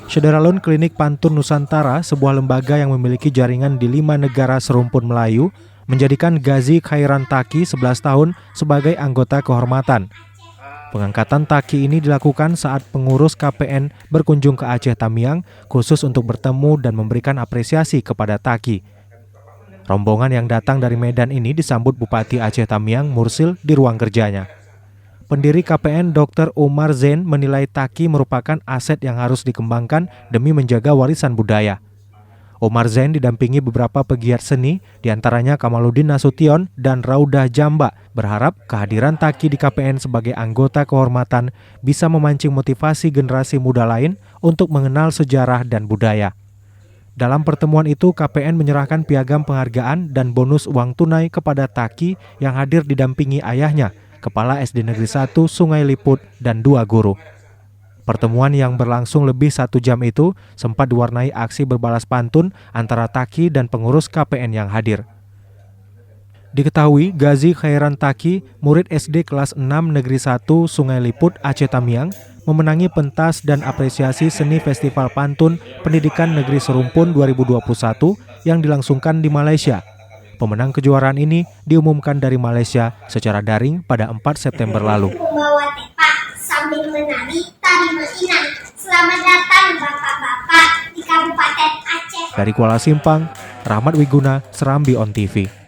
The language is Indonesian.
Syederalun Klinik Pantun Nusantara, sebuah lembaga yang memiliki jaringan di 5 negara serumpun Melayu, menjadikan Gazi Khairan Taki 11 tahun sebagai anggota kehormatan. Pengangkatan Taki ini dilakukan saat pengurus KPN berkunjung ke Aceh Tamiang khusus untuk bertemu dan memberikan apresiasi kepada Taki. Rombongan yang datang dari Medan ini disambut Bupati Aceh Tamiang Mursil di ruang kerjanya. Pendiri KPN Dr. Omar Zain menilai Taki merupakan aset yang harus dikembangkan demi menjaga warisan budaya. Omar Zain didampingi beberapa pegiat seni, diantaranya Kamaluddin Nasution dan Raudah Jamba, berharap kehadiran Taki di KPN sebagai anggota kehormatan bisa memancing motivasi generasi muda lain untuk mengenal sejarah dan budaya. Dalam pertemuan itu, KPN menyerahkan piagam penghargaan dan bonus uang tunai kepada Taki yang hadir didampingi ayahnya, Kepala SD Negeri 1 Sungai Liput, dan 2 guru. Pertemuan yang berlangsung lebih 1 jam itu sempat diwarnai aksi berbalas pantun antara Taki dan pengurus KPN yang hadir. Diketahui Gazi Khairan Taki, murid SD kelas 6 Negeri 1 Sungai Liput, Aceh Tamiang, memenangi pentas dan apresiasi seni Festival Pantun Pendidikan Negeri Serumpun 2021 yang dilangsungkan di Malaysia. Pemenang kejuaraan ini diumumkan dari Malaysia secara daring pada 4 September lalu. Membawa tepak sambil menari tari mainan. Selamat datang bapak-bapak di Kabupaten Aceh. Dari Kuala Simpang, Rahmat Wiguna, Serambi On TV.